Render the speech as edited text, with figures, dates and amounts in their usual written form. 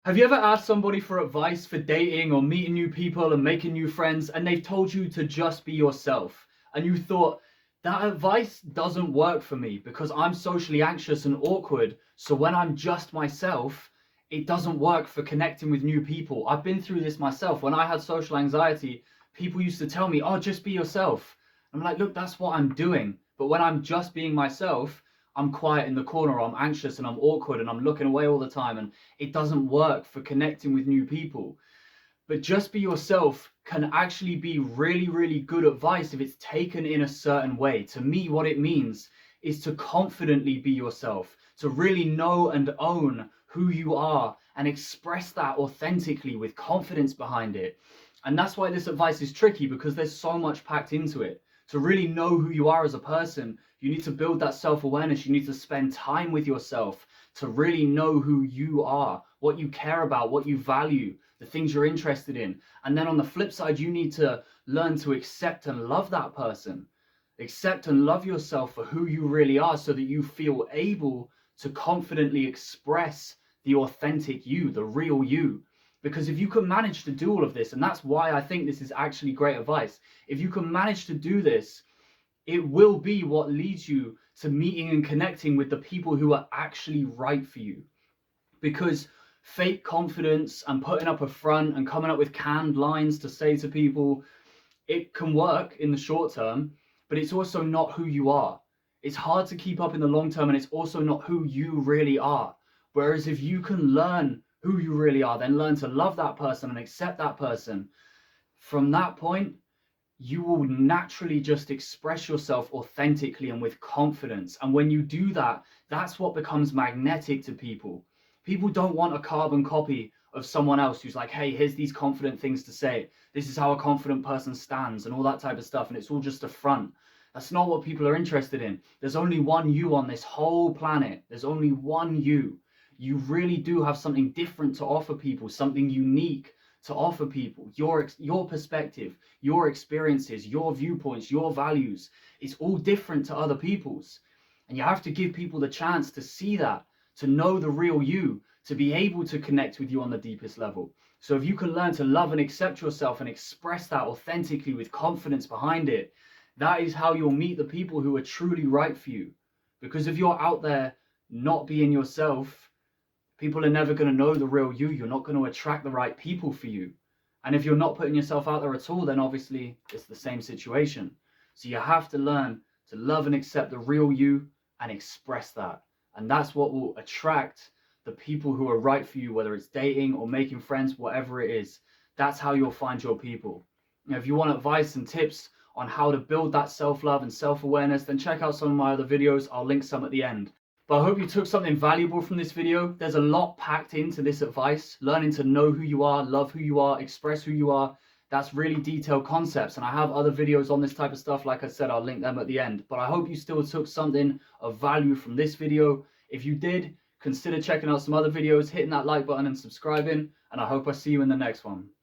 Have you ever asked somebody for advice for dating or meeting new people and making new friends, and they've told you to just be yourself? And you thought, that advice doesn't work for me because I'm socially anxious and awkward. So when I'm just myself, it doesn't work for connecting with new people. I've been through this myself. When I had social anxiety, people used to tell me, oh, just be yourself. I'm like, look, that's what I'm doing. But when I'm just being myself, I'm quiet in the corner, I'm anxious and I'm awkward and I'm looking away all the time. And it doesn't work for connecting with new people. But just be yourself can actually be really, really good advice if it's taken in a certain way. To me, what it means is to confidently be yourself, to really know and own who you are and express that authentically with confidence behind it. And that's why this advice is tricky, because there's so much packed into it. To really know who you are as a person, you need to build that self-awareness. You need to spend time with yourself to really know who you are, what you care about, what you value, the things you're interested in. And then on the flip side, you need to learn to accept and love that person. Accept and love yourself for who you really are so that you feel able to confidently express the authentic you, the real you. Because if you can manage to do all of this, and that's why I think this is actually great advice, if you can manage to do this, it will be what leads you to meeting and connecting with the people who are actually right for you. Because fake confidence and putting up a front and coming up with canned lines to say to people, it can work in the short term, but it's also not who you are. It's hard to keep up in the long term, and it's also not who you really are. Whereas if you can learn who you really are, then learn to love that person and accept that person, from that point, you will naturally just express yourself authentically and with confidence. And when you do that, that's what becomes magnetic to people. People don't want a carbon copy of someone else who's like, hey, here's these confident things to say. This is how a confident person stands and all that type of stuff. And it's all just a front. That's not what people are interested in. There's only one you on this whole planet. There's only one you. You really do have something different to offer people, something unique to offer people. Your perspective, your experiences, your viewpoints, your values. It's all different to other people's. And you have to give people the chance to see that, to know the real you, to be able to connect with you on the deepest level. So if you can learn to love and accept yourself and express that authentically with confidence behind it, that is how you'll meet the people who are truly right for you. Because if you're out there not being yourself, people are never going to know the real you. You're not going to attract the right people for you. And if you're not putting yourself out there at all, then obviously it's the same situation. So you have to learn to love and accept the real you and express that. And that's what will attract the people who are right for you, whether it's dating or making friends, whatever it is. That's how you'll find your people. If you want advice and tips on how to build that self-love and self-awareness, then check out some of my other videos. I'll link some at the end. But I hope you took something valuable from this video. There's a lot packed into this advice. Learning to know who you are, love who you are, express who you are. That's really detailed concepts. And I have other videos on this type of stuff. Like I said, I'll link them at the end. But I hope you still took something of value from this video. If you did, consider checking out some other videos, hitting that like button and subscribing. And I hope I see you in the next one.